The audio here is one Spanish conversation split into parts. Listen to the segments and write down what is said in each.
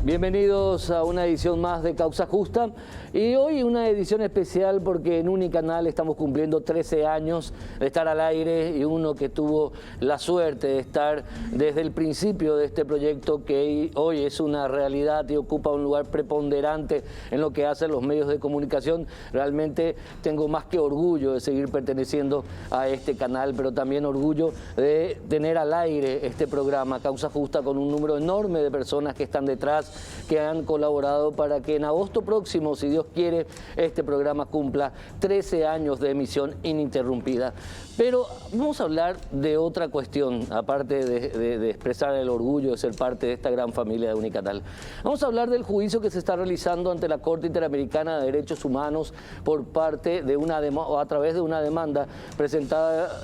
Bienvenidos a una edición más de Causa Justa y hoy una edición especial porque en Unicanal estamos cumpliendo 13 años de estar al aire y uno que tuvo la suerte de estar desde el principio de este proyecto que hoy es una realidad y ocupa un lugar preponderante en lo que hacen los medios de comunicación. Realmente tengo más que orgullo de seguir perteneciendo a este canal, pero también orgullo de tener al aire este programa Causa Justa con un número enorme de personas que están detrás, que han colaborado para que en agosto próximo, si Dios quiere, este programa cumpla 13 años de emisión ininterrumpida. Pero vamos a hablar de otra cuestión, aparte de expresar el orgullo de ser parte de esta gran familia de Unicanal. Vamos a hablar del juicio que se está realizando ante la Corte Interamericana de Derechos Humanos por parte de a través de una demanda presentada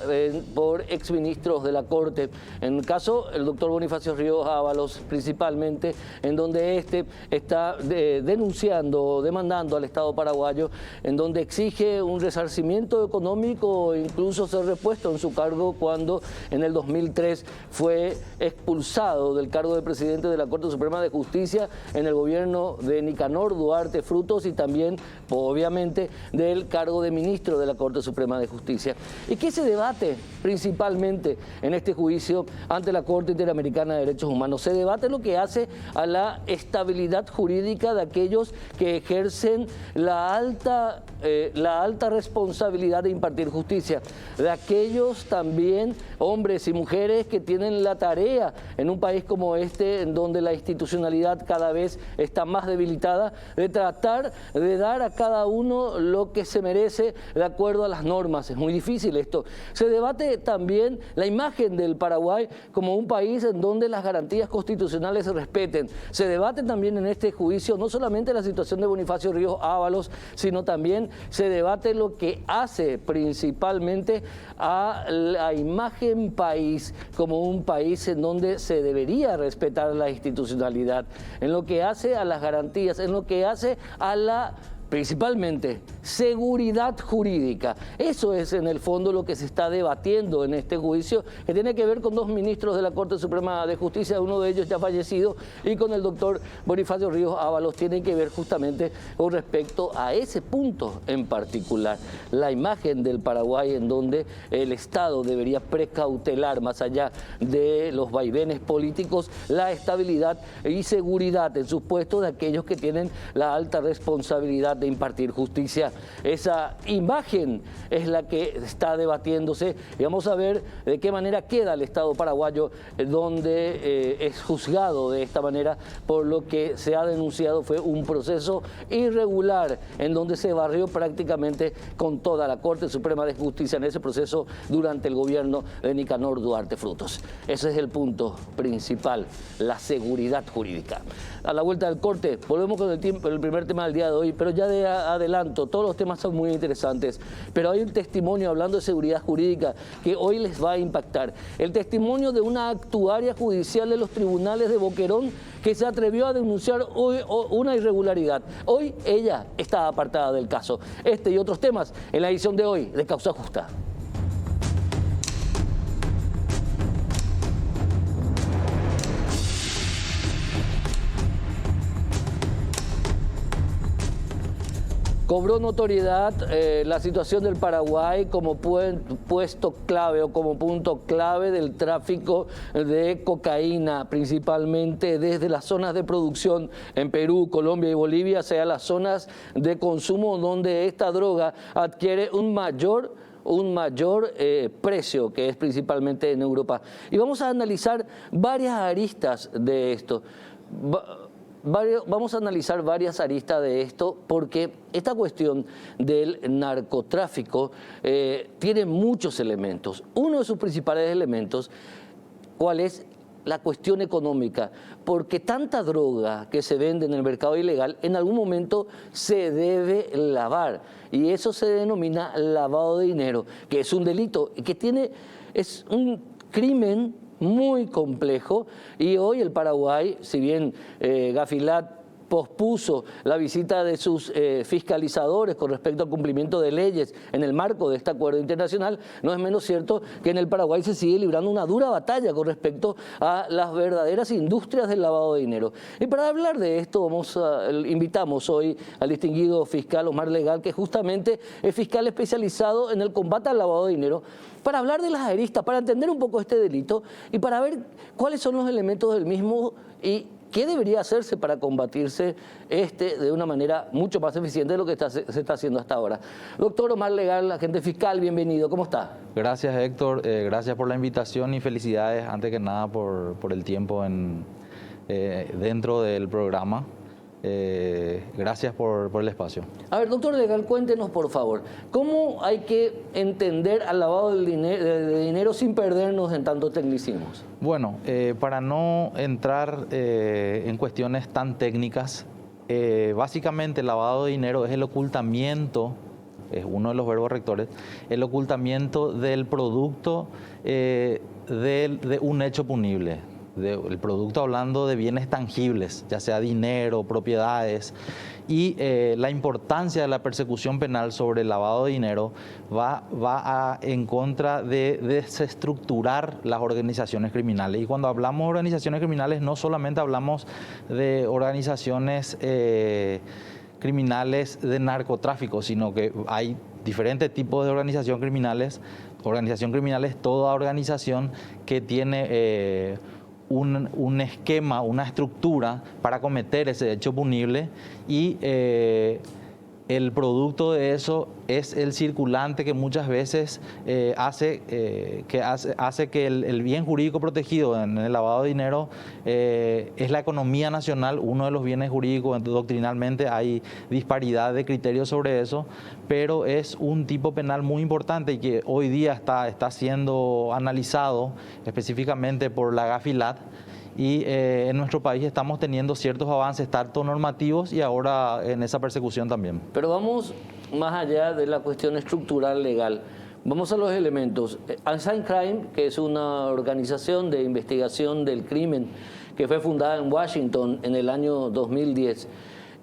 por exministros de la Corte. En el caso, el doctor Bonifacio Ríos Ábalos, principalmente, en donde este está demandando al Estado paraguayo, en donde exige un resarcimiento económico o incluso ser repuesto en su cargo cuando en el 2003 fue expulsado del cargo de presidente de la Corte Suprema de Justicia en el gobierno de Nicanor Duarte Frutos y también, obviamente, del cargo de ministro de la Corte Suprema de Justicia. ¿Y qué se debate principalmente en este juicio ante la Corte Interamericana de Derechos Humanos? Se debate lo que hace a la estabilidad jurídica de aquellos que ejercen la alta responsabilidad de impartir justicia, de aquellos también hombres y mujeres que tienen la tarea en un país como este, en donde la institucionalidad cada vez está más debilitada, de tratar de dar a cada uno lo que se merece de acuerdo a las normas. Es muy difícil esto. Se debate también la imagen del Paraguay como un país en donde las garantías constitucionales se respeten. Se debate también en este juicio no solamente la situación de Bonifacio Ríos Ábalos, sino también se debate lo que hace principalmente a la imagen país como un país en donde se debería respetar la institucionalidad, en lo que hace a las garantías, en lo que hace a la principalmente seguridad jurídica. Eso es en el fondo lo que se está debatiendo en este juicio, que tiene que ver con dos ministros de la Corte Suprema de Justicia, uno de ellos ya fallecido, y con el doctor Bonifacio Ríos Ábalos. Tiene que ver justamente con respecto a ese punto en particular, la imagen del Paraguay en donde el Estado debería precautelar, más allá de los vaivenes políticos, la estabilidad y seguridad en sus puestos de aquellos que tienen la alta responsabilidad de impartir justicia. Esa imagen es la que está debatiéndose y vamos a ver de qué manera queda el Estado paraguayo, donde es juzgado de esta manera por lo que se ha denunciado fue un proceso irregular en donde se barrió prácticamente con toda la Corte Suprema de Justicia en ese proceso durante el gobierno de Nicanor Duarte Frutos. Ese es el punto principal, la seguridad jurídica. A la vuelta del corte volvemos con el primer tema del día de hoy, pero ya de adelanto, todos los temas son muy interesantes, pero hay un testimonio hablando de seguridad jurídica que hoy les va a impactar. El testimonio de una actuaria judicial de los tribunales de Boquerón que se atrevió a denunciar hoy una irregularidad. Hoy ella está apartada del caso. Este y otros temas en la edición de hoy de Causa Justa. Cobró notoriedad la situación del Paraguay como puesto clave o como punto clave del tráfico de cocaína, principalmente desde las zonas de producción en Perú, Colombia y Bolivia, hacia las zonas de consumo donde esta droga adquiere un mayor precio, que es principalmente en Europa. Y vamos a analizar varias aristas de esto. Vamos a analizar varias aristas de esto porque esta cuestión del narcotráfico tiene muchos elementos. Uno de sus principales elementos, ¿cuál es? La cuestión económica, porque tanta droga que se vende en el mercado ilegal en algún momento se debe lavar y eso se denomina lavado de dinero, que es un delito y que es un crimen muy complejo y hoy el Paraguay, si bien Gafilat pospuso la visita de sus fiscalizadores con respecto al cumplimiento de leyes en el marco de este acuerdo internacional, no es menos cierto que en el Paraguay se sigue librando una dura batalla con respecto a las verdaderas industrias del lavado de dinero. Y para hablar de esto invitamos hoy al distinguido fiscal Omar Legal, que justamente es fiscal especializado en el combate al lavado de dinero, para hablar de las aristas, para entender un poco este delito y para ver cuáles son los elementos del mismo y qué debería hacerse para combatirse de una manera mucho más eficiente de lo que se está haciendo hasta ahora. Doctor Omar Legal, agente fiscal, bienvenido. ¿Cómo está? Gracias, Héctor. Gracias por la invitación y felicidades, antes que nada, por el tiempo dentro del programa. Gracias por el espacio. A ver, doctor Legal, cuéntenos, por favor, ¿cómo hay que entender al lavado de dinero sin perdernos en tantos tecnicismos? Bueno, para no entrar en cuestiones tan técnicas, básicamente el lavado de dinero es el ocultamiento, es uno de los verbos rectores, el ocultamiento del producto de un hecho punible. El producto, hablando de bienes tangibles, ya sea dinero, propiedades, y la importancia de la persecución penal sobre el lavado de dinero va en contra de desestructurar las organizaciones criminales. Y cuando hablamos de organizaciones criminales, no solamente hablamos de organizaciones criminales de narcotráfico, sino que hay diferentes tipos de organización criminales. Organización criminal es toda organización que tiene un esquema, una estructura para cometer ese hecho punible, y el producto de eso es el circulante que muchas veces hace que el bien jurídico protegido en el lavado de dinero es la economía nacional, uno de los bienes jurídicos. Doctrinalmente hay disparidad de criterios sobre eso, pero es un tipo penal muy importante y que hoy día está siendo analizado específicamente por la Gafilat. Y en nuestro país estamos teniendo ciertos avances, tanto normativos y ahora en esa persecución también. Pero vamos más allá de la cuestión estructural legal. Vamos a los elementos. Unsigned Crime, que es una organización de investigación del crimen que fue fundada en Washington en el año 2010,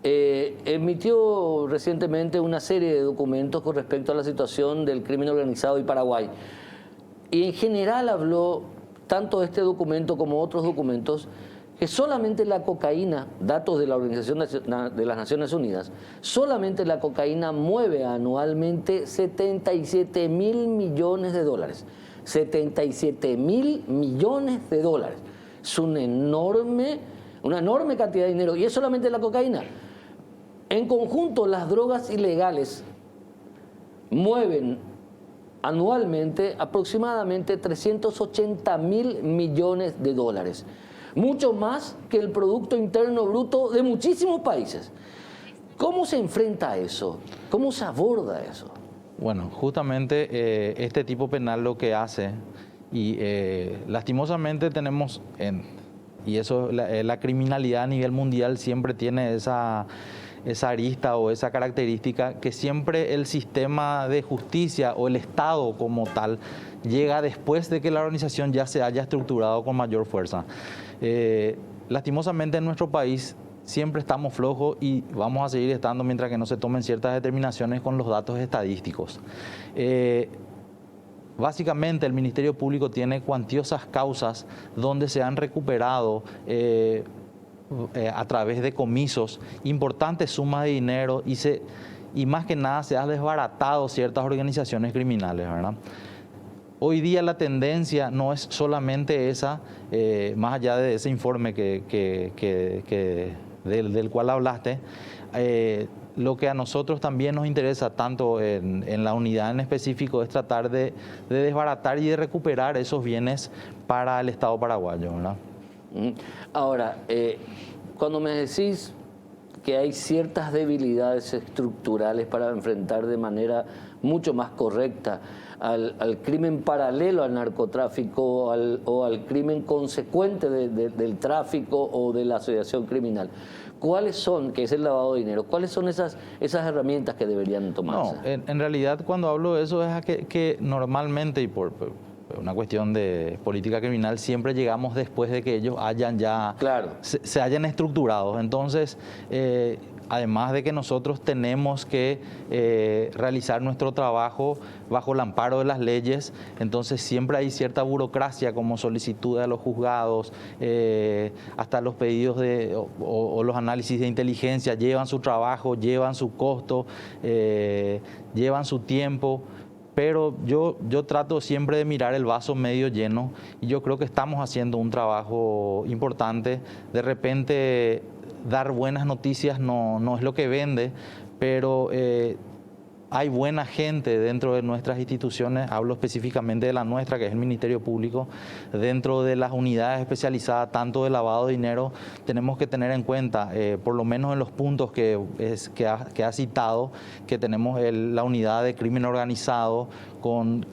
emitió recientemente una serie de documentos con respecto a la situación del crimen organizado y Paraguay. Y en general habló, tanto este documento como otros documentos, que solamente la cocaína, datos de la Organización de las Naciones Unidas, solamente la cocaína mueve anualmente 77 mil millones de dólares. 77 mil millones de dólares. Es una enorme cantidad de dinero, y es solamente la cocaína. En conjunto, las drogas ilegales mueven anualmente aproximadamente 380 mil millones de dólares. Mucho más que el Producto Interno Bruto de muchísimos países. ¿Cómo se enfrenta a eso? ¿Cómo se aborda eso? Bueno, justamente este tipo penal lo que hace, y lastimosamente tenemos, y eso, la criminalidad a nivel mundial siempre tiene esa arista o esa característica, que siempre el sistema de justicia o el Estado como tal llega después de que la organización ya se haya estructurado con mayor fuerza. Lastimosamente en nuestro país siempre estamos flojos y vamos a seguir estando mientras que no se tomen ciertas determinaciones con los datos estadísticos. Básicamente el Ministerio Público tiene cuantiosas causas donde se han recuperado a través de comisos importantes sumas de dinero, y más que nada se han desbaratado ciertas organizaciones criminales, ¿verdad? Hoy día la tendencia no es solamente esa, más allá de ese informe del cual hablaste. Lo que a nosotros también nos interesa, tanto en la unidad en específico, es tratar de desbaratar y de recuperar esos bienes para el Estado paraguayo, ¿verdad? Ahora, cuando me decís que hay ciertas debilidades estructurales para enfrentar de manera mucho más correcta al crimen paralelo al narcotráfico o al crimen consecuente del tráfico o de la asociación criminal, ¿cuáles son, que es el lavado de dinero, cuáles son esas herramientas que deberían tomarse? No, en realidad cuando hablo de eso es que normalmente, y una cuestión de política criminal, siempre llegamos después de que ellos hayan ya Claro. se hayan estructurado. Entonces, además de que nosotros tenemos que realizar nuestro trabajo bajo el amparo de las leyes, entonces siempre hay cierta burocracia como solicitudes a los juzgados, hasta los pedidos o los análisis de inteligencia llevan su trabajo, llevan su costo, llevan su tiempo. Pero yo trato siempre de mirar el vaso medio lleno y yo creo que estamos haciendo un trabajo importante. De repente dar buenas noticias no es lo que vende, pero hay buena gente dentro de nuestras instituciones, hablo específicamente de la nuestra, que es el Ministerio Público, dentro de las unidades especializadas, tanto de lavado de dinero, tenemos que tener en cuenta, por lo menos en los puntos que ha citado, que tenemos la unidad de crimen organizado,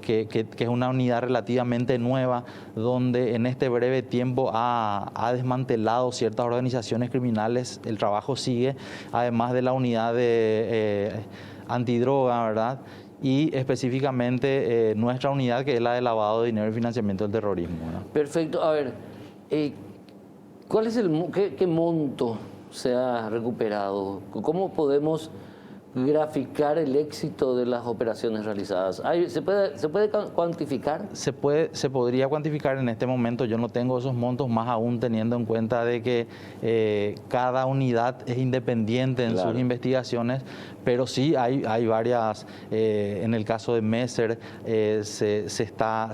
que es una unidad relativamente nueva, donde en este breve tiempo ha desmantelado ciertas organizaciones criminales, el trabajo sigue, además de la unidad de antidroga, ¿verdad? Y específicamente nuestra unidad, que es la de lavado de dinero y financiamiento del terrorismo, ¿verdad? Perfecto. A ver, ¿cuál es qué monto se ha recuperado? ¿Cómo podemos graficar el éxito de las operaciones realizadas? ¿Se puede cuantificar? Se podría cuantificar en este momento. Yo no tengo esos montos, más aún teniendo en cuenta de que cada unidad es independiente en sus investigaciones, pero sí hay varias. En el caso de Messer se está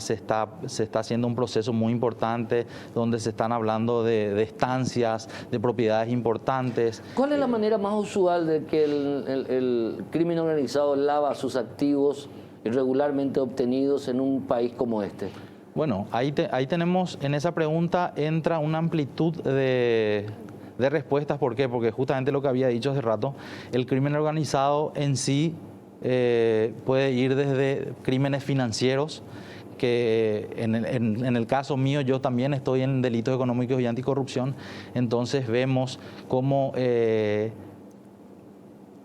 haciendo un proceso muy importante donde se están hablando de estancias, de propiedades importantes. ¿Cuál es la manera más usual de que el crimen organizado lava sus activos irregularmente obtenidos en un país como este? Bueno, ahí tenemos, en esa pregunta entra una amplitud de respuestas. ¿Por qué? Porque justamente lo que había dicho hace rato, el crimen organizado en sí puede ir desde crímenes financieros, que en el caso mío yo también estoy en delitos económicos y anticorrupción, entonces vemos cómo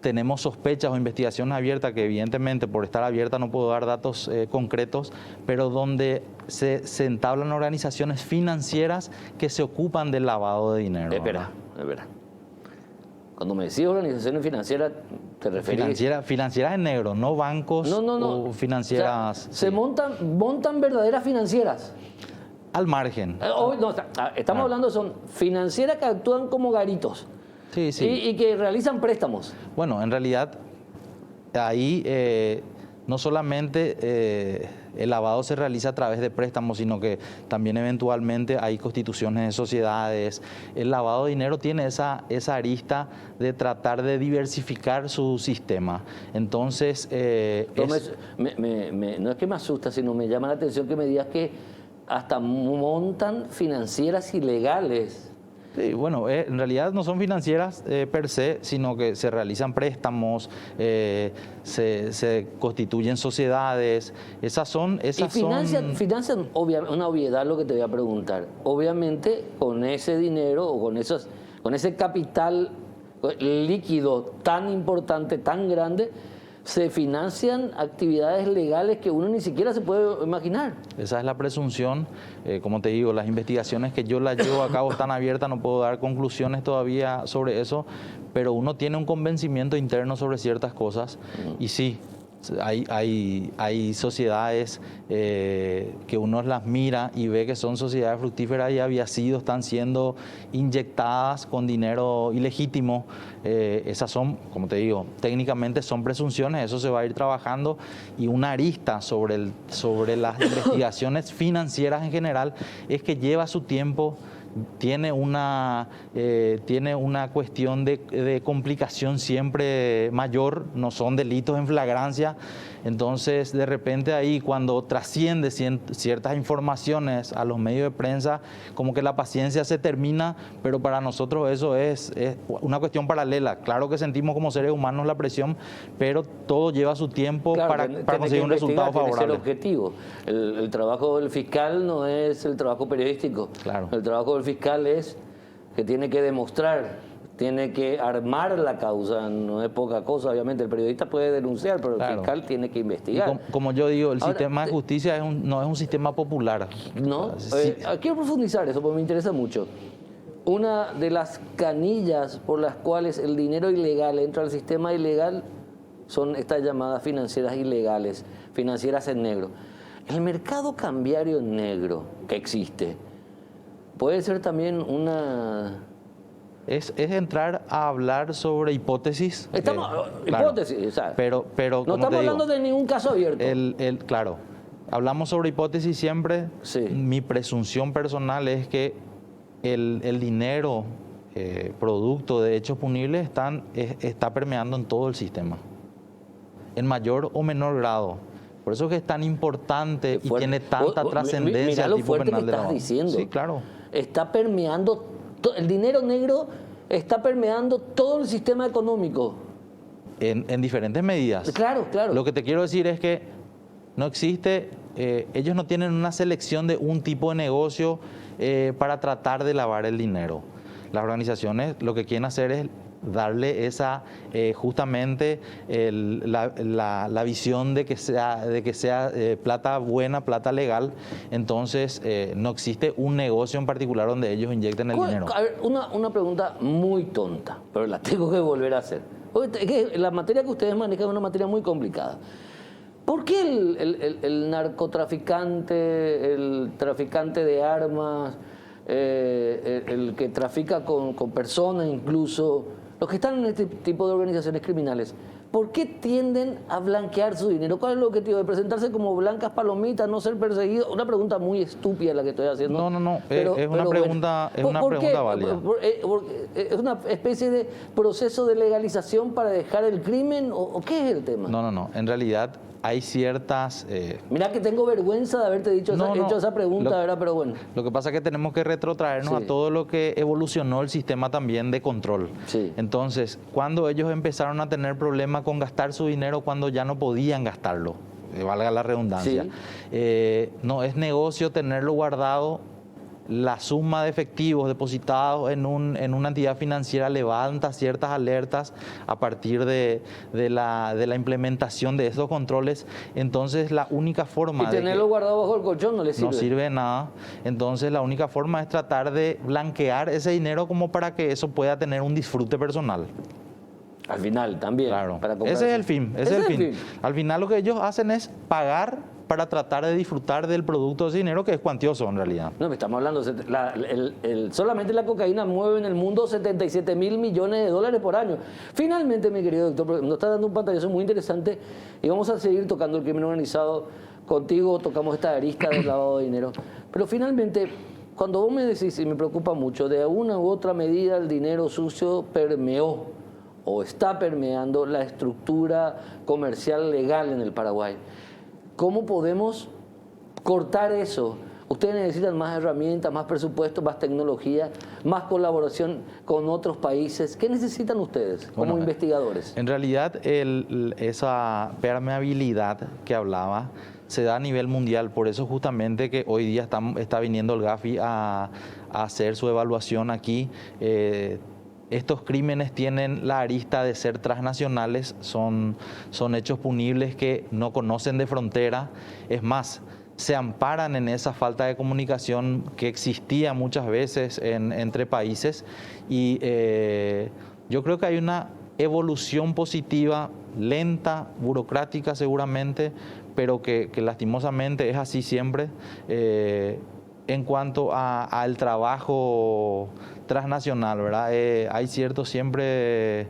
tenemos sospechas o investigaciones abiertas, que evidentemente por estar abierta no puedo dar datos concretos, pero donde se entablan organizaciones financieras que se ocupan del lavado de dinero. Espera. Cuando me decís organizaciones financieras, ¿te referís? Financieras en negro, no bancos o financieras. O sea, se montan verdaderas financieras. Al margen. Estamos hablando, son financieras que actúan como garitos. Sí. Y que realizan préstamos. Bueno, en realidad ahí no solamente el lavado se realiza a través de préstamos, sino que también eventualmente hay constituciones de sociedades. El lavado de dinero tiene esa arista de tratar de diversificar su sistema. Entonces, no es que me asusta, sino me llama la atención que me digas que hasta montan financieras ilegales. Sí, bueno, en realidad no son financieras per se, sino que se realizan préstamos, se constituyen sociedades. Financian una obviedad lo que te voy a preguntar. Obviamente con ese dinero o con ese capital líquido tan importante, tan grande, se financian actividades legales que uno ni siquiera se puede imaginar. Esa es la presunción. Como te digo, las investigaciones que yo las llevo a cabo están abiertas, no puedo dar conclusiones todavía sobre eso, pero uno tiene un convencimiento interno sobre ciertas cosas. Y sí, hay sociedades que uno las mira y ve que son sociedades fructíferas y están siendo inyectadas con dinero ilegítimo. Esas son, como te digo, técnicamente son presunciones, eso se va a ir trabajando, y una arista sobre las investigaciones financieras en general es que lleva su tiempo. Tiene una cuestión de complicación siempre mayor, no son delitos en flagrancia. Entonces, de repente ahí, cuando trasciende ciertas informaciones a los medios de prensa, como que la paciencia se termina, pero para nosotros eso es una cuestión paralela. Claro que sentimos como seres humanos la presión, pero todo lleva su tiempo, claro, para conseguir un resultado favorable. El objetivo. El trabajo del fiscal no es el trabajo periodístico. Claro. El trabajo del fiscal es que tiene que demostrar, tiene que armar la causa, no es poca cosa, obviamente. El periodista puede denunciar, pero el fiscal tiene que investigar. Como yo digo, el Ahora, sistema de justicia no es un sistema popular. ¿No? Sí. Quiero profundizar eso porque me interesa mucho. Una de las canillas por las cuales el dinero ilegal entra al sistema ilegal son estas llamadas financieras ilegales, financieras en negro. El mercado cambiario negro que existe puede ser también una... Es entrar a hablar sobre hipótesis. Estamos, claro, hipótesis, o sea, pero no como estamos te digo, hablando de ningún caso abierto. Claro, hablamos sobre hipótesis siempre. Sí. Mi presunción personal es que el dinero producto de hechos punibles está permeando en todo el sistema, en mayor o menor grado. Por eso es que es tan importante y tiene tanta trascendencia el tipo penal de lavado. Diciendo. Sí, claro. Está permeando, el dinero negro está permeando todo el sistema económico. En diferentes medidas. Claro, claro. Lo que te quiero decir es que no existe, ellos no tienen una selección de un tipo de negocio para tratar de lavar el dinero. Las organizaciones lo que quieren hacer es darle esa justamente la visión de que sea plata buena, plata legal. Entonces no existe un negocio en particular donde ellos inyecten el dinero. A ver, una pregunta muy tonta, pero la tengo que volver a hacer. Es que la materia que ustedes manejan es una materia muy complicada. ¿Por qué el narcotraficante, el traficante de armas, el que trafica con personas incluso, los que están en este tipo de organizaciones criminales, ¿por qué tienden a blanquear su dinero? ¿Cuál es el objetivo? ¿De presentarse como blancas palomitas, no ser perseguidos? Una pregunta muy estúpida la que estoy haciendo. No, es una pregunta válida. ¿Es una especie de proceso de legalización para dejar el crimen o qué es el tema? No. En realidad hay ciertas... Mirá que tengo vergüenza de haberte hecho esa pregunta, ¿verdad? Pero bueno. Lo que pasa es que tenemos que retrotraernos a todo lo que evolucionó el sistema también de control. Sí. Entonces, cuando ellos empezaron a tener problemas con gastar su dinero cuando ya no podían gastarlo, valga la redundancia, no es negocio tenerlo guardado. La suma de efectivos depositados en una entidad financiera levanta ciertas alertas a partir de la implementación de esos controles. Entonces la única forma... Y tenerlo guardado bajo el colchón no le sirve. No sirve de nada. Entonces la única forma es tratar de blanquear ese dinero como para que eso pueda tener un disfrute personal. Al final también. Claro. Ese es el fin. Ese es el fin. Al final lo que ellos hacen es pagar para tratar de disfrutar del producto de ese dinero que es cuantioso en realidad. No, estamos hablando, solamente la cocaína mueve en el mundo 77.000 millones de dólares por año. Finalmente, mi querido doctor, nos está dando un pantallazo muy interesante y vamos a seguir tocando el crimen organizado. Contigo tocamos esta arista del lavado de dinero. Pero finalmente, cuando vos me decís, y me preocupa mucho, de una u otra medida el dinero sucio permeó o está permeando la estructura comercial legal en el Paraguay. ¿Cómo podemos cortar eso? Ustedes necesitan más herramientas, más presupuesto, más tecnología, más colaboración con otros países. ¿Qué necesitan ustedes como investigadores? En realidad, esa permeabilidad que hablaba se da a nivel mundial. Por eso justamente que hoy día está viniendo el Gafi a hacer su evaluación aquí. Estos crímenes tienen la arista de ser transnacionales, son hechos punibles que no conocen de frontera. Es más, se amparan en esa falta de comunicación que existía muchas veces entre países. Y yo creo que hay una evolución positiva, lenta, burocrática seguramente, pero que lastimosamente es así siempre. En cuanto al trabajo transnacional, ¿verdad? Hay siempre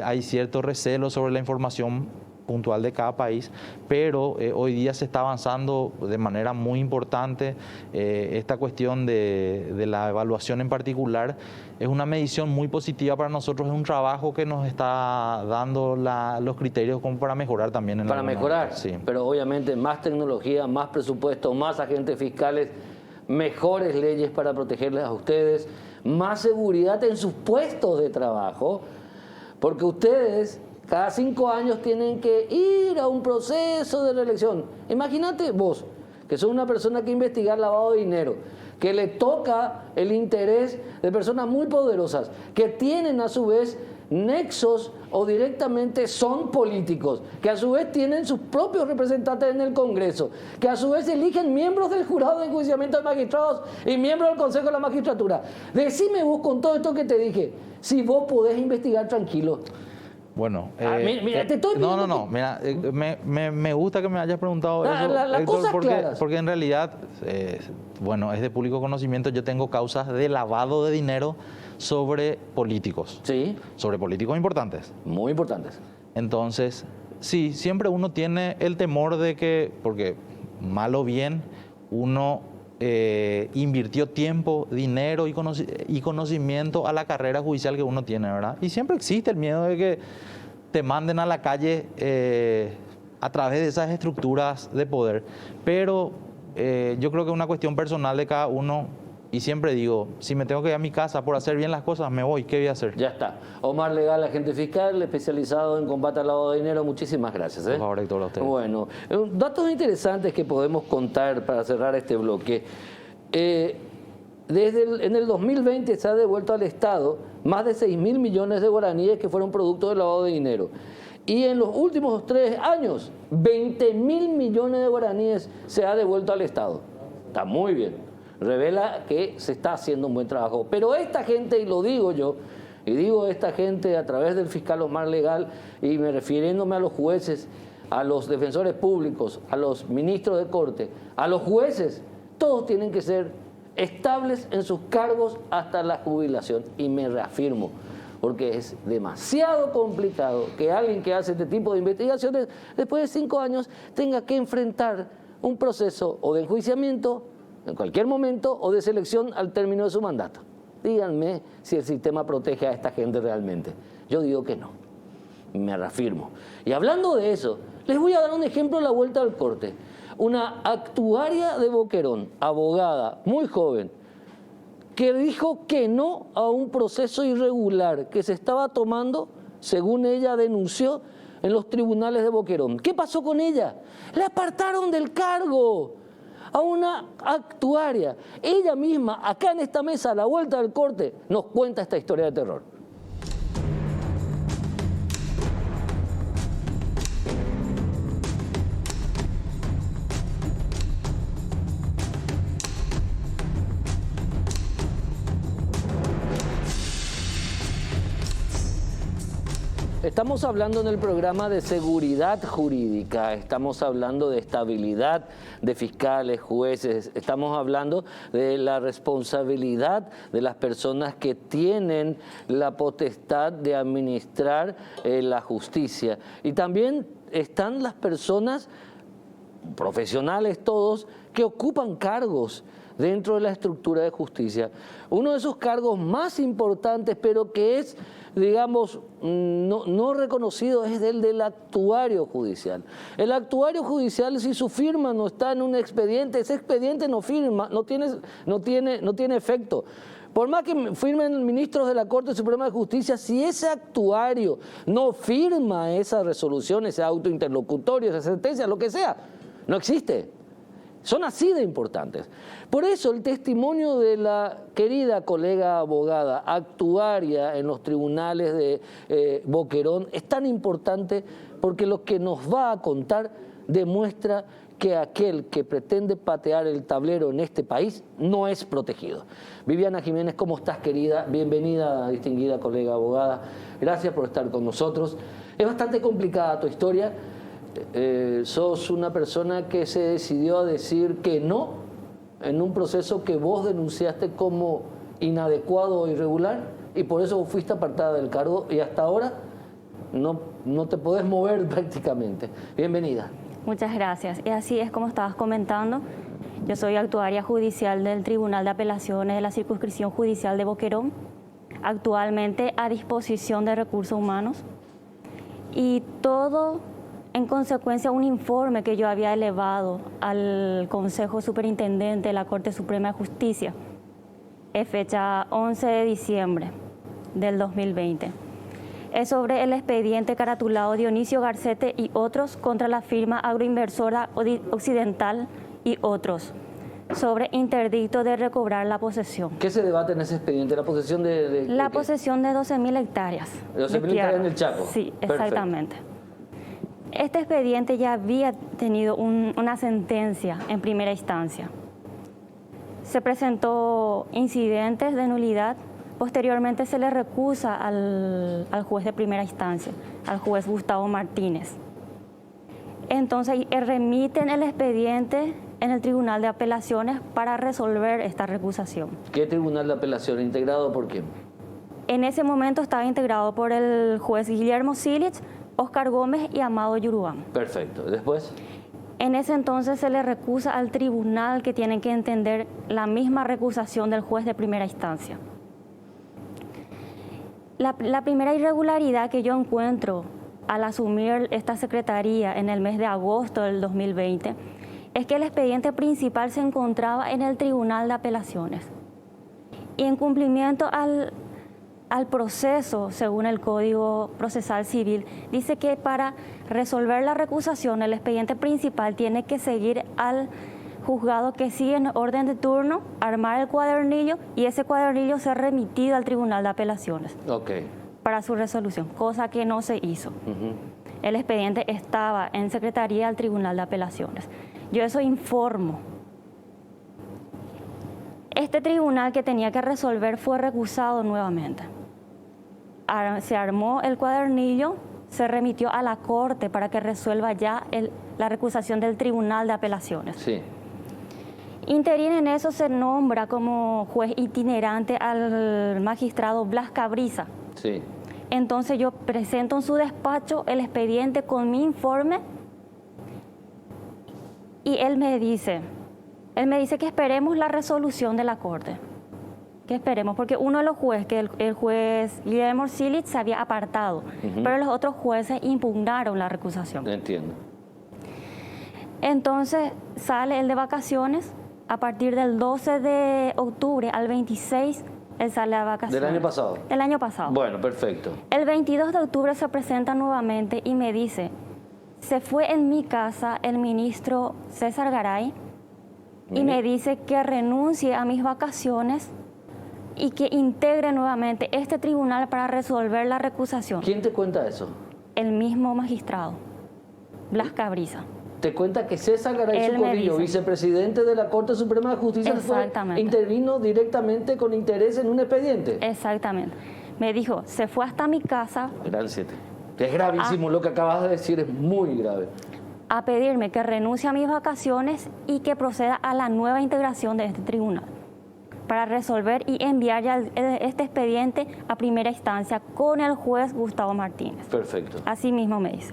hay cierto recelo sobre la información puntual de cada país, pero hoy día se está avanzando de manera muy importante. Esta cuestión de la evaluación en particular es una medición muy positiva para nosotros, es un trabajo que nos está dando los criterios como para mejorar también. Para mejorar, sí. Pero obviamente más tecnología, más presupuesto, más agentes fiscales, mejores leyes para protegerles a ustedes, más seguridad en sus puestos de trabajo, porque ustedes cada 5 años tienen que ir a un proceso de reelección. Imagínate vos, que son una persona que investiga lavado de dinero, que le toca el interés de personas muy poderosas, que tienen a su vez nexos o directamente son políticos, que a su vez tienen sus propios representantes en el Congreso, que a su vez eligen miembros del jurado de enjuiciamiento de magistrados y miembros del Consejo de la Magistratura. Decime vos con todo esto que te dije, si vos podés investigar tranquilo. Bueno, mira, te estoy no, mira, me gusta que me hayas preguntado eso, las Héctor, cosas claras. porque en realidad, bueno, es de público conocimiento, yo tengo causas de lavado de dinero sobre políticos. Sí. Sobre políticos importantes. Muy importantes. Entonces, sí, siempre uno tiene el temor de que, porque mal o bien, uno invirtió tiempo, dinero y conocimiento a la carrera judicial que uno tiene, ¿verdad? Y siempre existe el miedo de que te manden a la calle a través de esas estructuras de poder. Pero yo creo que es una cuestión personal de cada uno. Y siempre digo, si me tengo que ir a mi casa por hacer bien las cosas, me voy. ¿Qué voy a hacer? Ya está. Omar Legal, agente fiscal, especializado en combate al lavado de dinero. Muchísimas gracias. Por favor, Héctor, a usted. Bueno, datos interesantes que podemos contar para cerrar este bloque. En el 2020 se ha devuelto al Estado más de 6.000 millones de guaraníes que fueron producto del lavado de dinero. Y en los últimos 3 años, 20.000 millones de guaraníes se ha devuelto al Estado. Está muy bien. Revela que se está haciendo un buen trabajo. Pero esta gente, y lo digo yo, y digo esta gente a través del fiscal Omar Legal, y me refiriéndome a los jueces, a los defensores públicos, a los ministros de corte, a los jueces, todos tienen que ser estables en sus cargos hasta la jubilación. Y me reafirmo, porque es demasiado complicado que alguien que hace este tipo de investigaciones, después de 5 años, tenga que enfrentar un proceso o de enjuiciamiento en cualquier momento o de selección al término de su mandato. Díganme si el sistema protege a esta gente realmente. Yo digo que no. Me reafirmo. Y hablando de eso, les voy a dar un ejemplo de la vuelta al corte. Una actuaria de Boquerón, abogada, muy joven, que dijo que no a un proceso irregular que se estaba tomando, según ella denunció, en los tribunales de Boquerón. ¿Qué pasó con ella? La apartaron del cargo. A una actuaria. Ella misma, acá en esta mesa, a la vuelta del corte, nos cuenta esta historia de terror. Estamos hablando en el programa de seguridad jurídica, estamos hablando de estabilidad de fiscales, jueces, estamos hablando de la responsabilidad de las personas que tienen la potestad de administrar la justicia. Y también están las personas, profesionales todos, que ocupan cargos dentro de la estructura de justicia. Uno de esos cargos más importantes, pero que es, digamos, no reconocido, es el del actuario judicial. El actuario judicial, si su firma no está en un expediente, ese expediente no tiene efecto. Por más que firmen ministros de la Corte Suprema de Justicia, si ese actuario no firma esa resolución, ese auto interlocutorio, esa sentencia, lo que sea, no existe. Son así de importantes. Por eso el testimonio de la querida colega abogada, actuaria en los tribunales de Boquerón, es tan importante porque lo que nos va a contar demuestra que aquel que pretende patear el tablero en este país no es protegido. Viviana Jiménez, ¿cómo estás, querida? Bienvenida, distinguida colega abogada. Gracias por estar con nosotros. Es bastante complicada tu historia. Sos una persona que se decidió a decir que no en un proceso que vos denunciaste como inadecuado o irregular y por eso fuiste apartada del cargo y hasta ahora no te podés mover prácticamente. Bienvenida. Muchas gracias. Y así es como estabas comentando. Yo soy actuaria judicial del Tribunal de Apelaciones de la Circunscripción Judicial de Boquerón, actualmente a disposición de Recursos Humanos. Y todo en consecuencia un informe que yo había elevado al Consejo Superintendente de la Corte Suprema de Justicia, es fecha 11 de diciembre del 2020. Es sobre el expediente caratulado Dionisio Garcete y otros contra la firma agroinversora occidental y otros sobre interdicto de recobrar la posesión. ¿Qué se debate en ese expediente? ¿La posesión de La qué? posesión de 12.000 hectáreas. 12.000 hectáreas en el Chaco. Sí, Perfecto. exactamente. Este expediente ya había tenido una sentencia en primera instancia. Se presentó incidentes de nulidad. Posteriormente se le recusa al juez de primera instancia, al juez Gustavo Martínez. Entonces remiten el expediente en el Tribunal de Apelaciones para resolver esta recusación. ¿Qué tribunal de apelación? ¿Integrado por quién? En ese momento estaba integrado por el juez Guillermo Silich, Óscar Gómez y Amado Yurubán. Perfecto. ¿Después? En ese entonces se le recusa al tribunal, que tienen que entender la misma recusación del juez de primera instancia. La primera irregularidad que yo encuentro al asumir esta secretaría en el mes de agosto del 2020 es que el expediente principal se encontraba en el Tribunal de Apelaciones. Y en cumplimiento al proceso, según el Código Procesal Civil, dice que para resolver la recusación el expediente principal tiene que seguir al juzgado que sigue en orden de turno, armar el cuadernillo y ese cuadernillo ser remitido al Tribunal de Apelaciones para su resolución, cosa que no se hizo. El expediente estaba en Secretaría del Tribunal de Apelaciones. Yo eso informo. Este tribunal que tenía que resolver fue recusado nuevamente. Se armó el cuadernillo, se remitió a la Corte para que resuelva ya la recusación del Tribunal de Apelaciones. Sí. Interín en eso se nombra como juez itinerante al magistrado Blas Cabrisa. Sí. Entonces yo presento en su despacho el expediente con mi informe y él me dice que esperemos la resolución de la Corte. Que esperemos, porque uno de los jueces, que el juez Guillermo Silich, se había apartado, pero los otros jueces impugnaron la recusación. Entiendo. Entonces sale él de vacaciones, a partir del 12 de octubre al 26, él sale de vacaciones. ¿Del año pasado? Del año pasado. Bueno, perfecto. El 22 de octubre se presenta nuevamente y me dice, se fue en mi casa el ministro César Garay y me dice que renuncie a mis vacaciones y que integre nuevamente este tribunal para resolver la recusación. ¿Quién te cuenta eso? El mismo magistrado, Blas Cabrisa. Te cuenta que César Garay Él me Socorrillo, dice. vicepresidente de la Corte Suprema de Justicia, intervino directamente con interés en un expediente. Exactamente. Me dijo, se fue hasta mi casa. Gran 7. Es gravísimo lo que acabas de decir, es muy grave. A pedirme que renuncie a mis vacaciones y que proceda a la nueva integración de este tribunal para resolver y enviar ya este expediente a primera instancia con el juez Gustavo Martínez. Perfecto. Así mismo me dice.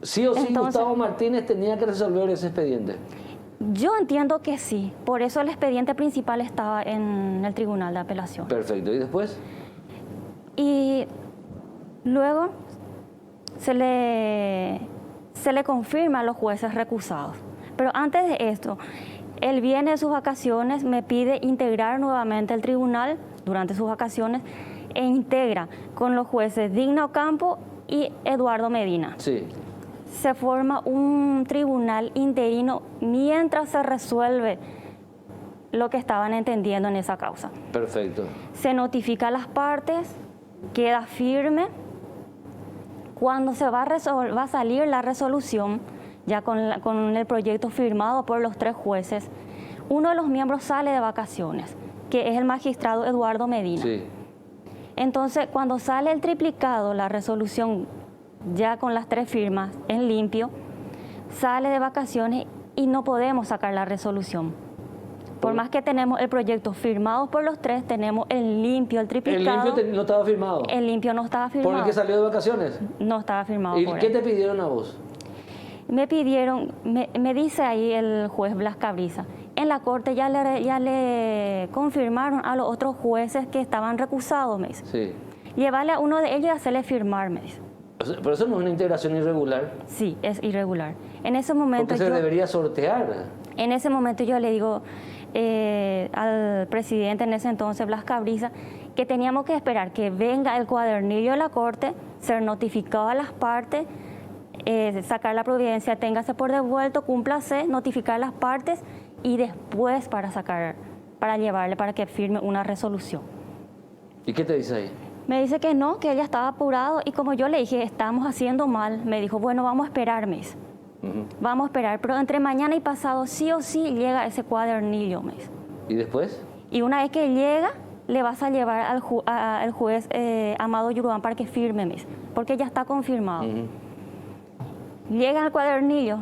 Sí o sí, Entonces, Gustavo Martínez tenía que resolver ese expediente. Yo entiendo que sí, por eso el expediente principal estaba en el Tribunal de Apelación. Perfecto. ¿Y después? Y luego se le confirma a los jueces recusados. Pero antes de esto, él viene de sus vacaciones, me pide integrar nuevamente el tribunal durante sus vacaciones e integra con los jueces Digna Ocampo y Eduardo Medina. Sí. Se forma un tribunal interino mientras se resuelve lo que estaban entendiendo en esa causa. Perfecto. Se notifica a las partes, queda firme. Cuando se va a salir la resolución, ya con el proyecto firmado por los 3 jueces, uno de los miembros sale de vacaciones, que es el magistrado Eduardo Medina. Sí. Entonces, cuando sale el triplicado, la resolución ya con las 3 firmas en limpio, sale de vacaciones y no podemos sacar la resolución. Por más que tenemos el proyecto firmado por los 3, tenemos el limpio, el triplicado. ¿El limpio no estaba firmado? El limpio no estaba firmado. ¿Por el que salió de vacaciones? No estaba firmado. ¿Y por qué él. te pidieron a vos? Me pidieron, me dice ahí el juez Blas Cabrisa, en la Corte ya le confirmaron a los otros jueces que estaban recusados, me dice. Sí. Llevarle a uno de ellos y hacerle firmar, me dice. Pero eso no es una integración irregular. Sí, es irregular. En ese momento Porque se debería sortear. En ese momento yo le digo al presidente en ese entonces, Blas Cabrisa, que teníamos que esperar que venga el cuadernillo de la Corte, ser notificado a las partes, sacar la providencia, téngase por devuelto, cúmplase, notificar las partes y después para llevarle para que firme una resolución. ¿Y qué te dice ahí? Me dice que no, que ella estaba apurado y como yo le dije, estamos haciendo mal, me dijo, bueno, vamos a esperar, mes. Vamos a esperar, pero entre mañana y pasado sí o sí llega ese cuadernillo, mes. ¿Y después? Y una vez que llega, le vas a llevar al juez Amado Yurubán para que firme, mes, porque ya está confirmado. Llega el cuadernillo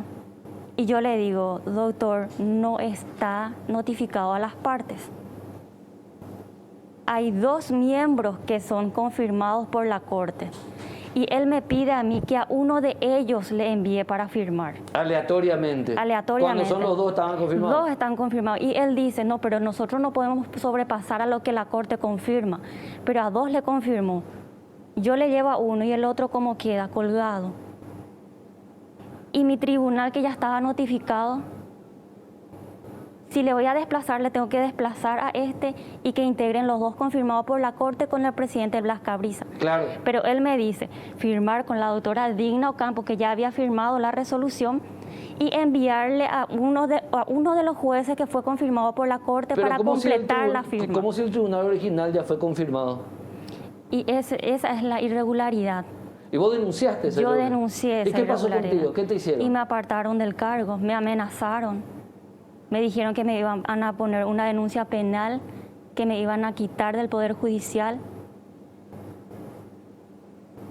y yo le digo, doctor, no está notificado a las partes. Hay 2 miembros que son confirmados por la Corte y él me pide a mí que a uno de ellos le envíe para firmar. Aleatoriamente. Aleatoriamente. Cuando son los 2 estaban confirmados. 2 están confirmados y él dice, no, pero nosotros no podemos sobrepasar a lo que la Corte confirma, pero a 2 le confirmó. Yo le llevo a uno y el otro como queda, colgado. Y mi tribunal que ya estaba notificado, si le voy a desplazar, le tengo que desplazar a este y que integren los 2 confirmados por la Corte con el presidente Blas Cabriza. Claro. Pero él me dice, firmar con la doctora Digna Ocampo, que ya había firmado la resolución, y enviarle a uno de los jueces que fue confirmado por la Corte para completar la firma. ¿Cómo si el tribunal original ya fue confirmado? Y esa es la irregularidad. ¿Y vos denunciaste esa Yo irregularidad? denuncié esa ¿Y qué pasó irregularidad. contigo? ¿Qué te hicieron? Y me apartaron del cargo, me amenazaron. Me dijeron que me iban a poner una denuncia penal, que me iban a quitar del Poder Judicial.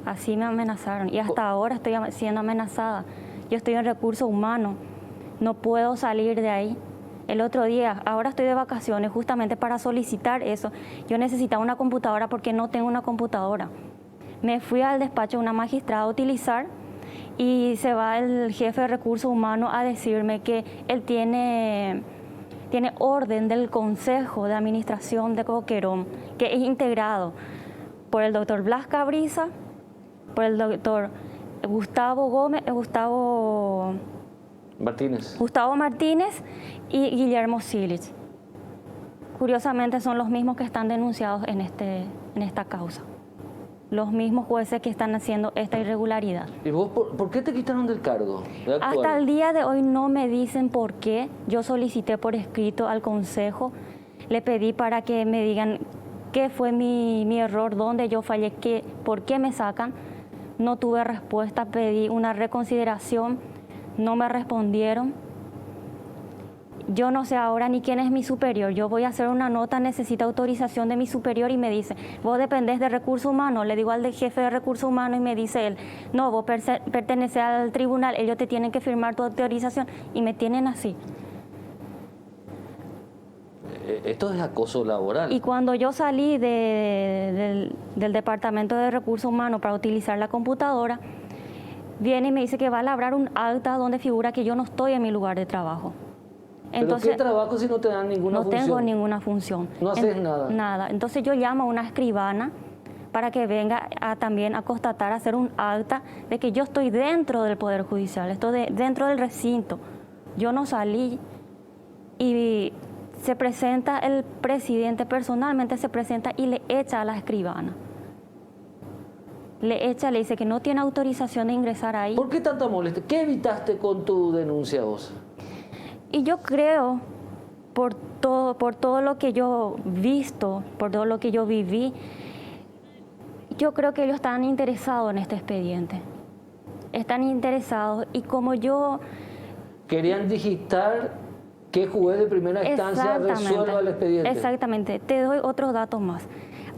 Así me amenazaron y hasta ahora estoy siendo amenazada. Yo estoy en recursos humanos, no puedo salir de ahí. El otro día, ahora estoy de vacaciones justamente para solicitar eso. Yo necesitaba una computadora porque no tengo una computadora. Me fui al despacho de una magistrada a utilizar y se va el jefe de recursos humanos a decirme que él tiene orden del Consejo de Administración de Boquerón, que es integrado por el doctor Blas Cabriza, por el doctor Gustavo Martínez y Guillermo Silich. Curiosamente son los mismos que están denunciados en esta causa. Los mismos jueces que están haciendo esta irregularidad. ¿Y vos por qué te quitaron del cargo? Hasta el día de hoy no me dicen por qué. Yo solicité por escrito al Consejo, le pedí para que me digan qué fue mi error, dónde yo fallé, por qué me sacan. No tuve respuesta, pedí una reconsideración, no me respondieron. Yo no sé ahora ni quién es mi superior. Yo voy a hacer una nota, necesito autorización de mi superior y me dice, vos dependés de recursos humanos. Le digo al jefe de recursos humanos y me dice él, no, vos perteneces al tribunal, ellos te tienen que firmar tu autorización y me tienen así. Esto es acoso laboral. Y cuando yo salí del Departamento de Recursos Humanos para utilizar la computadora, viene y me dice que va a labrar un acta donde figura que yo no estoy en mi lugar de trabajo. Entonces, ¿pero qué trabajo si no te dan ninguna función? No tengo ninguna función. ¿No haces nada? Nada. Entonces yo llamo a una escribana para que venga también a constatar, a hacer un acta de que yo estoy dentro del Poder Judicial, estoy dentro del recinto. Yo no salí y se presenta el presidente, personalmente se presenta y le echa a la escribana. Le dice que no tiene autorización de ingresar ahí. ¿Por qué tanta molestia? ¿Qué evitaste con tu denuncia vos? Y yo creo, por todo lo que yo he visto, por todo lo que yo viví, yo creo que ellos están interesados en este expediente. Están interesados y como yo... Querían digitar qué juez de primera instancia resuelva el expediente. Exactamente. Te doy otros datos más.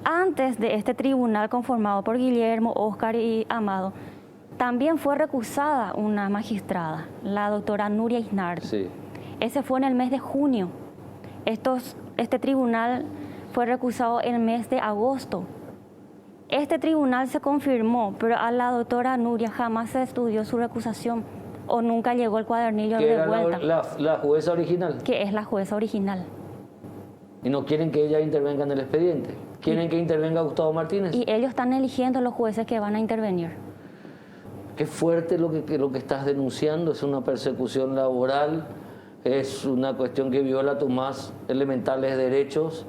Antes de este tribunal conformado por Guillermo, Óscar y Amado, también fue recusada una magistrada, la doctora Nuria Isnard. Sí. Ese fue en el mes de junio. Este tribunal fue recusado en el mes de agosto. Este tribunal se confirmó, pero a la doctora Nuria jamás se estudió su recusación o nunca llegó el cuadernillo de vuelta. La jueza original. Que es la jueza original. ¿Y no quieren que ella intervenga en el expediente? ¿Quieren que intervenga Gustavo Martínez? Y ellos están eligiendo los jueces que van a intervenir. Qué fuerte lo que estás denunciando, es una persecución laboral, es una cuestión que viola tus más elementales derechos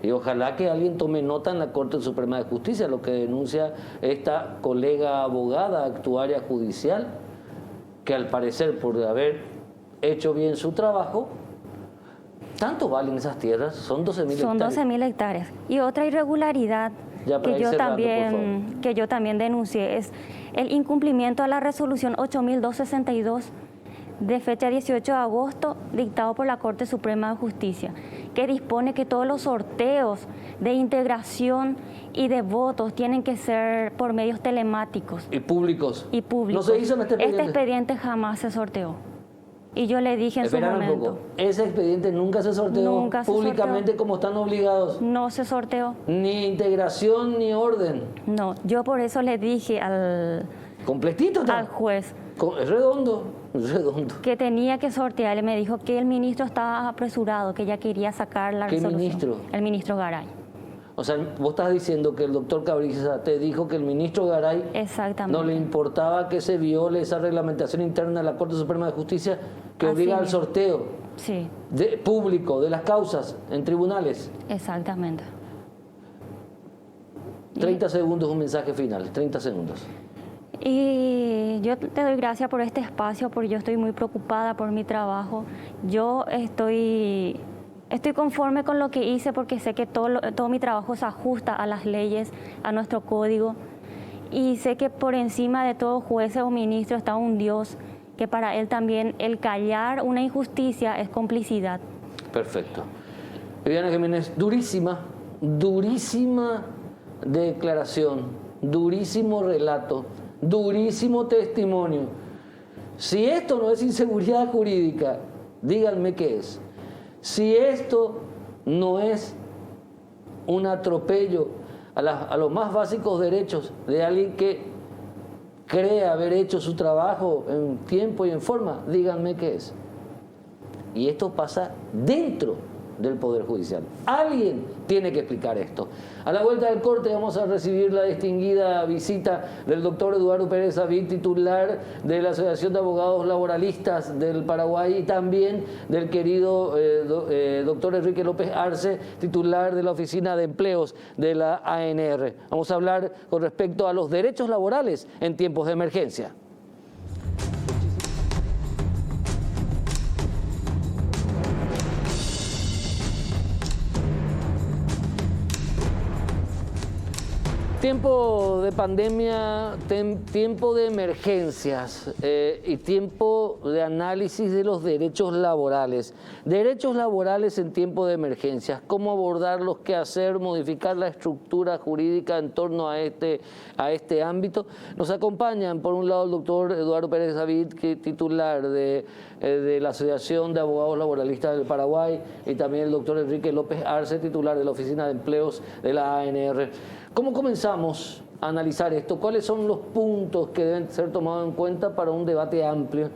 y ojalá que alguien tome nota en la Corte Suprema de Justicia, lo que denuncia esta colega abogada, actuaria judicial, que al parecer por haber hecho bien su trabajo, ¿tanto valen esas tierras? Son 12.000 hectáreas. Son 12.000 hectáreas. Y otra irregularidad que yo también denuncié es el incumplimiento a la resolución 8.262 de fecha 18 de agosto, dictado por la Corte Suprema de Justicia, que dispone que todos los sorteos de integración y de votos tienen que ser por medios telemáticos. Y públicos. Y públicos. ¿No se hizo en este expediente? Este expediente jamás se sorteó. Y yo le dije en su momento. Un poco. Ese expediente nunca se sorteó Nunca se públicamente sorteó. Como están obligados. No se sorteó. Ni integración ni orden. No, yo por eso le dije al... ¿Completito está? Al juez. Es redondo, redondo. Que tenía que sortear. Él me dijo que el ministro estaba apresurado, que ya quería sacar la resolución. ¿Qué ministro? El ministro Garay. O sea, vos estás diciendo que el doctor Cabriza te dijo que el ministro Garay Exactamente. no le importaba que se viole esa reglamentación interna de la Corte Suprema de Justicia que obliga al sorteo público de las causas en tribunales. Exactamente. 30 segundos, un mensaje final, 30 segundos. Y yo te doy gracias por este espacio, porque yo estoy muy preocupada por mi trabajo. Yo estoy conforme con lo que hice, porque sé que todo mi trabajo se ajusta a las leyes, a nuestro código. Y sé que por encima de todo juez o ministro está un Dios, que para él también el callar una injusticia es complicidad. Perfecto. Viviana Jiménez, durísima declaración, durísimo relato, durísimo testimonio. Si esto no es inseguridad jurídica, díganme qué es. Si esto no es un atropello a los más básicos derechos de alguien que cree haber hecho su trabajo en tiempo y en forma, díganme qué es. Y esto pasa dentro del Poder Judicial. Alguien tiene que explicar esto. A la vuelta del corte vamos a recibir la distinguida visita del doctor Eduardo Pérez Avid, titular de la Asociación de Abogados Laboralistas del Paraguay, y también del querido doctor Enrique López Arce, titular de la Oficina de Empleos de la ANR. Vamos a hablar con respecto a los derechos laborales en tiempos de emergencia. Tiempo de pandemia, tiempo de emergencias y tiempo de análisis de los derechos laborales. Derechos laborales en tiempo de emergencias, cómo abordarlos, qué hacer, modificar la estructura jurídica en torno a este ámbito. Nos acompañan, por un lado, el doctor Eduardo Pérez Avid, titular de la Asociación de Abogados Laboralistas del Paraguay, y también el doctor Enrique López Arce, titular de la Oficina de Empleos de la ANR. ¿Cómo comenzamos a analizar esto? ¿Cuáles son los puntos que deben ser tomados en cuenta para un debate amplio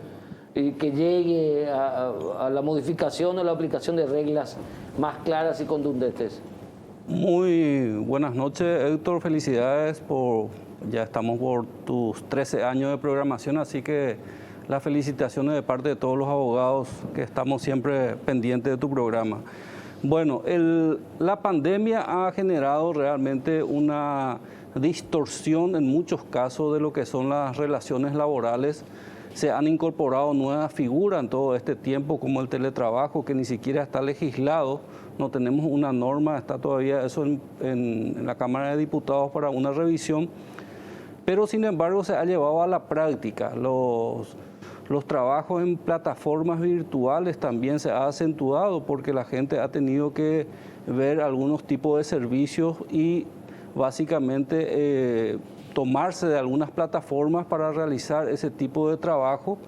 y que llegue a la modificación o la aplicación de reglas más claras y contundentes? Muy buenas noches, Héctor. Felicidades ya estamos por tus 13 años de programación, así que las felicitaciones de parte de todos los abogados que estamos siempre pendientes de tu programa. Bueno, la pandemia ha generado realmente una distorsión en muchos casos de lo que son las relaciones laborales. Se han incorporado nuevas figuras en todo este tiempo, como el teletrabajo, que ni siquiera está legislado. No tenemos una norma, está todavía eso en la Cámara de Diputados para una revisión. Pero sin embargo se ha llevado a la práctica. Los trabajos en plataformas virtuales también se ha acentuado porque la gente ha tenido que ver algunos tipos de servicios y básicamente tomarse de algunas plataformas para realizar ese tipo de trabajo.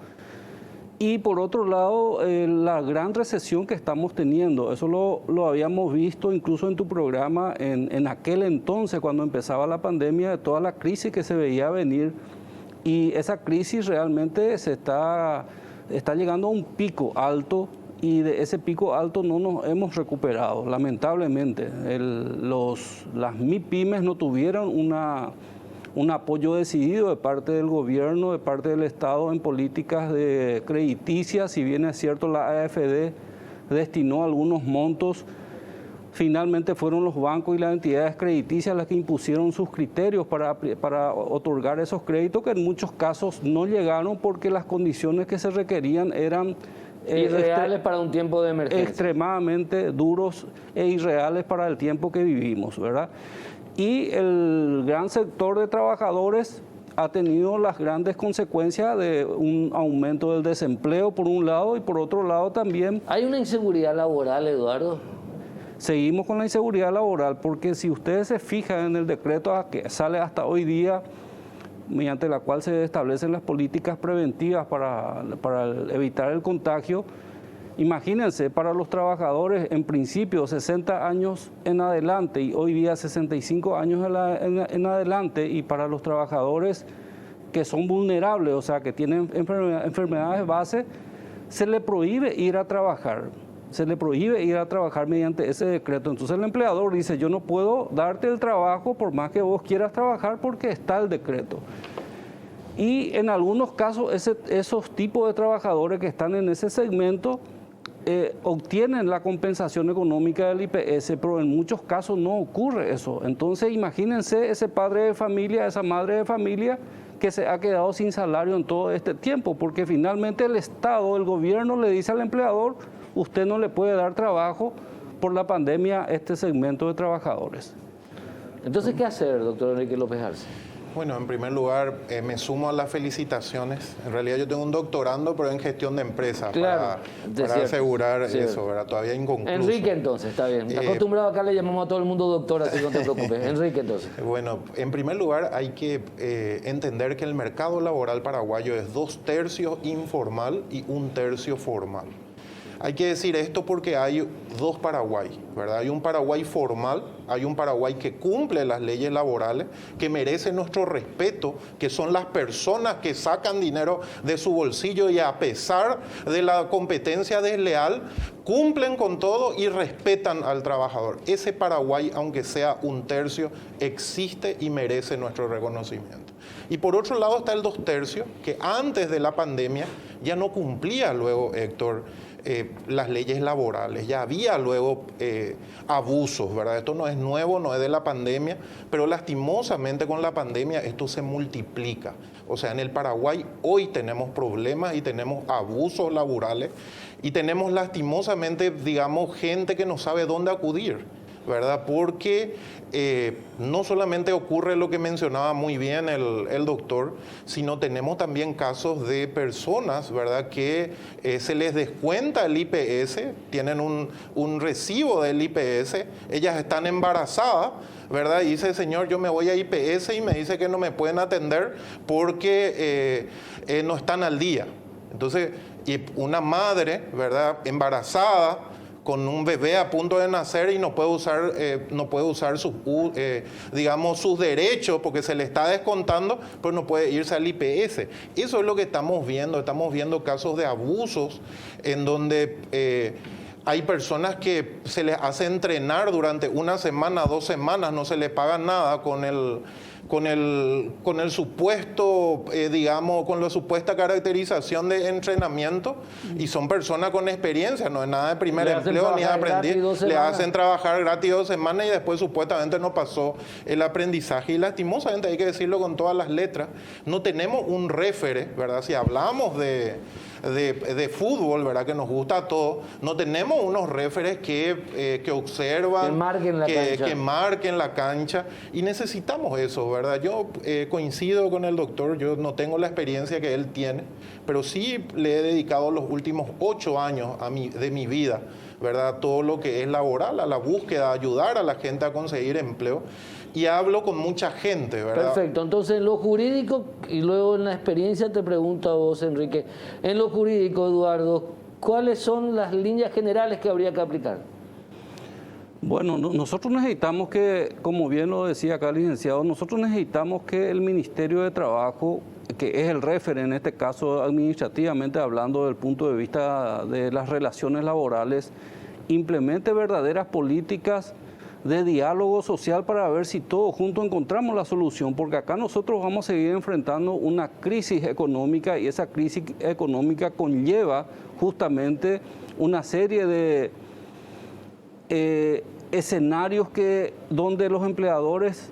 Y por otro lado, la gran recesión que estamos teniendo, eso lo habíamos visto incluso en tu programa en aquel entonces cuando empezaba la pandemia, de toda la crisis que se veía venir. Y esa crisis realmente está llegando a un pico alto, y de ese pico alto no nos hemos recuperado, lamentablemente. Las MIPYMES no tuvieron un apoyo decidido de parte del gobierno, de parte del Estado en políticas de crediticias. Si bien es cierto, la AFD destinó algunos montos finalmente fueron los bancos y las entidades crediticias las que impusieron sus criterios para otorgar esos créditos, que en muchos casos no llegaron porque las condiciones que se requerían eran irreales para un tiempo de emergencia. Extremadamente duros e irreales para el tiempo que vivimos, ¿verdad? Y el gran sector de trabajadores ha tenido las grandes consecuencias de un aumento del desempleo por un lado y por otro lado también... ¿Hay una inseguridad laboral, Eduardo? Seguimos con la inseguridad laboral porque si ustedes se fijan en el decreto que sale hasta hoy día, mediante la cual se establecen las políticas preventivas para evitar el contagio, imagínense, para los trabajadores en principio 60 años en adelante y hoy día 65 años en adelante, y para los trabajadores que son vulnerables, o sea, que tienen enfermedades base, se le prohíbe ir a trabajar. Se le prohíbe ir a trabajar mediante ese decreto. Entonces el empleador dice, yo no puedo darte el trabajo por más que vos quieras trabajar porque está el decreto. Y en algunos casos esos tipos de trabajadores que están en ese segmento obtienen la compensación económica del IPS, pero en muchos casos no ocurre eso. Entonces imagínense ese padre de familia, esa madre de familia que se ha quedado sin salario en todo este tiempo, porque finalmente el Estado, el gobierno le dice al empleador, usted no le puede dar trabajo por la pandemia a este segmento de trabajadores. Entonces, ¿qué hacer, doctor Enrique López Arce? Bueno, en primer lugar, me sumo a las felicitaciones. En realidad yo tengo un doctorando, pero en gestión de empresas, claro, para asegurar cierto. Eso, ¿verdad? Todavía inconcluso. Enrique, entonces, está bien. Acostumbrado acá le llamamos a todo el mundo doctor, así que no te preocupes. Enrique, entonces. Bueno, en primer lugar hay que entender que el mercado laboral paraguayo es 2/3 informal y 1/3 formal. Hay que decir esto porque hay dos Paraguay, ¿verdad? Hay un Paraguay formal, hay un Paraguay que cumple las leyes laborales, que merece nuestro respeto, que son las personas que sacan dinero de su bolsillo y a pesar de la competencia desleal, cumplen con todo y respetan al trabajador. Ese Paraguay, aunque sea 1/3, existe y merece nuestro reconocimiento. Y por otro lado está el 2/3, que antes de la pandemia ya no cumplía luego, Héctor, las leyes laborales. Ya había luego abusos, ¿verdad? Esto no es nuevo, no es de la pandemia, pero lastimosamente con la pandemia esto se multiplica. O sea, en el Paraguay hoy tenemos problemas y tenemos abusos laborales y tenemos lastimosamente, digamos, gente que no sabe dónde acudir, ¿verdad? Porque no solamente ocurre lo que mencionaba muy bien el doctor, sino tenemos también casos de personas, ¿verdad?, que se les descuenta el IPS, tienen un recibo del IPS, ellas están embarazadas, ¿verdad? Y dice, señor, yo me voy a IPS y me dice que no me pueden atender porque no están al día. Entonces, y una madre, ¿verdad?, embarazada, con un bebé a punto de nacer y no puede usar sus, digamos, sus derechos porque se le está descontando, pero no puede irse al IPS. Eso es lo que estamos viendo casos de abusos en donde hay personas que se les hace entrenar durante una semana, 2 semanas, no se les paga nada con el supuesto, digamos, con la supuesta caracterización de entrenamiento, y son personas con experiencia, no es nada de primer empleo ni de aprendiz, le hacen trabajar gratis 2 semanas y después supuestamente no pasó el aprendizaje. Y lastimosamente, hay que decirlo con todas las letras, no tenemos un refere, ¿verdad? Si hablamos de fútbol, ¿verdad?, que nos gusta a todos, no tenemos unos referes que observan, que marquen la cancha, y necesitamos eso, ¿verdad? Yo coincido con el doctor, yo no tengo la experiencia que él tiene, pero sí le he dedicado los últimos 8 años de mi vida, ¿verdad?, todo lo que es laboral, a la búsqueda, ayudar a la gente a conseguir empleo. Y hablo con mucha gente, ¿verdad? Perfecto. Entonces, en lo jurídico, y luego en la experiencia te pregunto a vos, Enrique, en lo jurídico, Eduardo, ¿cuáles son las líneas generales que habría que aplicar? Bueno, nosotros necesitamos que, como bien lo decía acá el licenciado, nosotros necesitamos que el Ministerio de Trabajo, que es el referente en este caso administrativamente hablando del punto de vista de las relaciones laborales, implemente verdaderas políticas de diálogo social para ver si todos juntos encontramos la solución, porque acá nosotros vamos a seguir enfrentando una crisis económica y esa crisis económica conlleva justamente una serie de escenarios donde los empleadores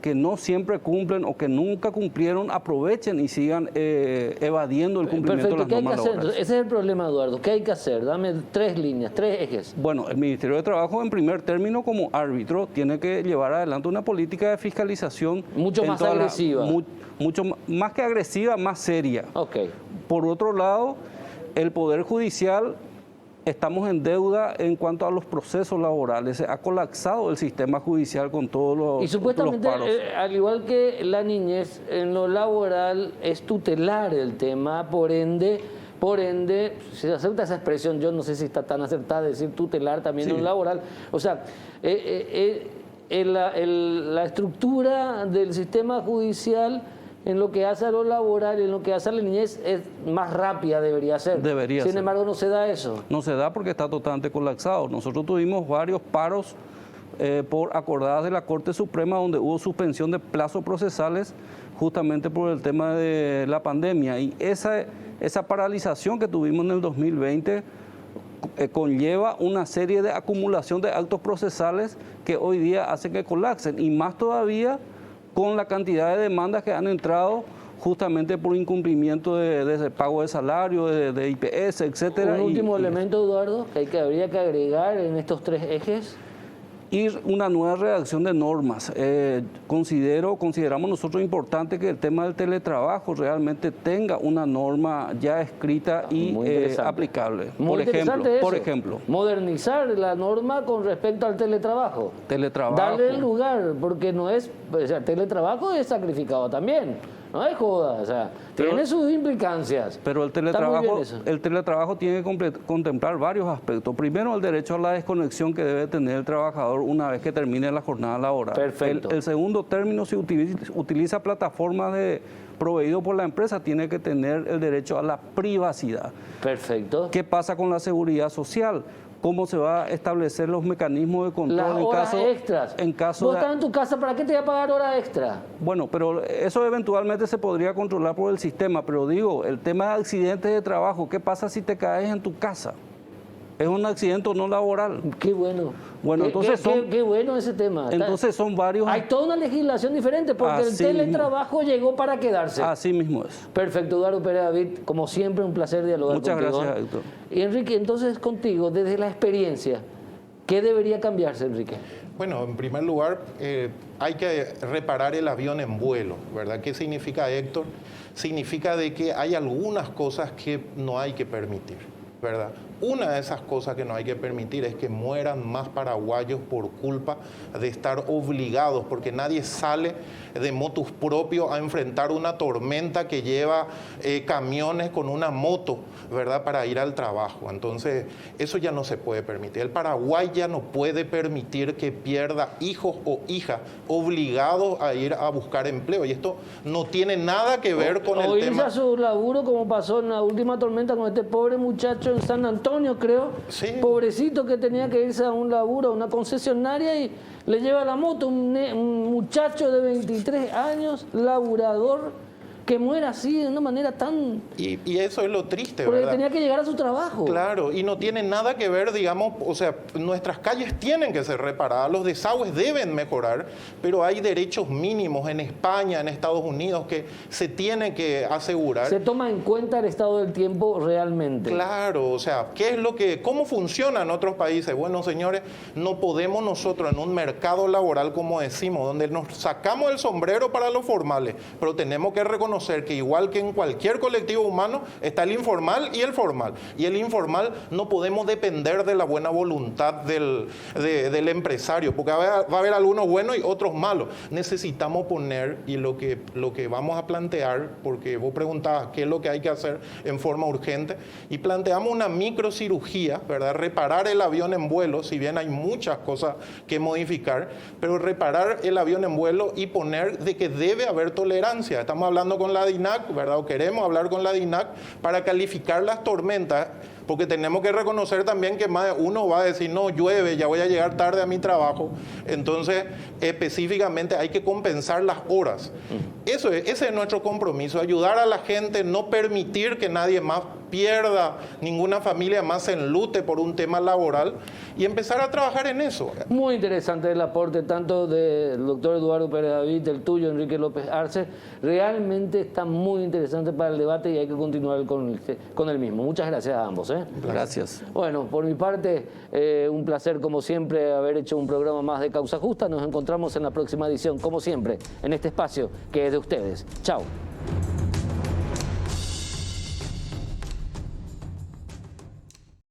que no siempre cumplen o que nunca cumplieron aprovechen y sigan evadiendo el cumplimiento Perfecto, de las normas ¿qué hay que hacer? laborales. Ese es el problema, Eduardo. ¿Qué hay que hacer? Dame 3 líneas, 3 ejes. Bueno, el Ministerio de Trabajo, en primer término, como árbitro, tiene que llevar adelante una política de fiscalización Mucho en más toda agresiva. mucho más que agresiva, más seria. Ok. Por otro lado, el Poder Judicial, estamos en deuda en cuanto a los procesos laborales. Se ha colapsado el sistema judicial con todos Y los supuestamente, paros. al igual que la niñez, en lo laboral es tutelar el tema, por ende, si se acepta esa expresión, yo no sé si está tan acertada decir tutelar también Sí. en lo laboral. O sea, la estructura del sistema judicial en lo que hace a lo laboral y en lo que hace a la niñez es más rápida, debería ser. Debería Sin ser. embargo, no se da eso. No se da porque está totalmente colapsado. Nosotros tuvimos varios paros por acordadas de la Corte Suprema donde hubo suspensión de plazos procesales justamente por el tema de la pandemia. Y esa paralización que tuvimos en el 2020 conlleva una serie de acumulación de actos procesales que hoy día hacen que colapsen. Y más todavía con la cantidad de demandas que han entrado justamente por incumplimiento de pago de salario, de IPS, etcétera. Un último elemento, Eduardo, que habría que agregar en estos 3 ejes. Y una nueva redacción de normas. Consideramos nosotros importante que el tema del teletrabajo realmente tenga una norma ya escrita y Muy interesante. aplicable. Muy Por interesante eso. ejemplo, Modernizar la norma con respecto al teletrabajo. teletrabajo. Darle el lugar, porque no es, o sea, teletrabajo es sacrificado también. No hay joda, o sea, tiene sus implicancias. Pero el Está muy bien teletrabajo eso. tiene que contemplar varios aspectos. Primero, el derecho a la desconexión que debe tener el trabajador una vez que termine la jornada laboral. Perfecto. El segundo término, si utiliza plataformas proveído por la empresa, tiene que tener el derecho a la privacidad. Perfecto. ¿Qué pasa con la seguridad social? ¿Cómo se va a establecer los mecanismos de control Las horas extras. en caso Vos de... estás en tu casa, ¿para qué te voy a pagar hora extra? Bueno, pero eso eventualmente se podría controlar por el sistema, pero digo, el tema de accidentes de trabajo, ¿qué pasa si te caes en tu casa? Es un accidente no laboral. Qué bueno. Bueno, entonces qué bueno ese tema. Entonces son varios... Hay toda una legislación diferente porque Así el teletrabajo llegó para quedarse. Así mismo es. Perfecto, Eduardo Pérez David, como siempre un placer dialogar Muchas contigo. gracias, Héctor. Y Enrique, entonces contigo, desde la experiencia, ¿qué debería cambiarse, Enrique? Bueno, en primer lugar, hay que reparar el avión en vuelo, ¿verdad? ¿Qué significa, Héctor? Significa de que hay algunas cosas que no hay que permitir, ¿verdad? Una de esas cosas que no hay que permitir es que mueran más paraguayos por culpa de estar obligados, porque nadie sale de motus propio a enfrentar una tormenta que lleva camiones con una moto, ¿verdad?, para ir al trabajo. Entonces, eso ya no se puede permitir. El Paraguay ya no puede permitir que pierda hijos o hijas obligados a ir a buscar empleo. Y esto no tiene nada que ver con el irse tema... a su laburo, como pasó en la última tormenta con este pobre muchacho en San Antonio, creo. Sí. Pobrecito que tenía que irse a un laburo, a una concesionaria, y le lleva la moto un muchacho de 23 años, laburador, que muera así de una manera tan... Y eso es lo triste, Porque ¿verdad? tenía que llegar a su trabajo. Claro, y no tiene nada que ver, digamos, o sea, nuestras calles tienen que ser reparadas, los desagües deben mejorar, pero hay derechos mínimos en España, en Estados Unidos, que se tiene que asegurar. Se toma en cuenta el estado del tiempo realmente. Claro, o sea, ¿cómo funciona en otros países? Bueno, señores, no podemos nosotros en un mercado laboral, como decimos, donde nos sacamos el sombrero para los formales, pero tenemos que reconocer que igual que en cualquier colectivo humano está el informal y el formal. Y el informal no podemos depender de la buena voluntad del empresario, porque va a haber algunos buenos y otros malos. Necesitamos poner, y lo que vamos a plantear, porque vos preguntabas qué es lo que hay que hacer en forma urgente, y planteamos una microcirugía, ¿verdad? Reparar el avión en vuelo, si bien hay muchas cosas que modificar, pero reparar el avión en vuelo y poner de que debe haber tolerancia. Estamos hablando con la DINAC, ¿verdad? O queremos hablar con la DINAC para calificar las tormentas, porque tenemos que reconocer también que más de uno va a decir, no, llueve, ya voy a llegar tarde a mi trabajo. Entonces, específicamente hay que compensar las horas. Ese es nuestro compromiso, ayudar a la gente, no permitir que nadie más pierda, ninguna familia más se enlute por un tema laboral y empezar a trabajar en eso. Muy interesante el aporte tanto del doctor Eduardo Pérez David, el tuyo, Enrique López Arce. Realmente está muy interesante para el debate y hay que continuar con el mismo. Muchas gracias a ambos. Gracias. Bueno, por mi parte, un placer como siempre haber hecho un programa más de Causa Justa. Nos encontramos en la próxima edición, como siempre, en este espacio que es de ustedes. Chao.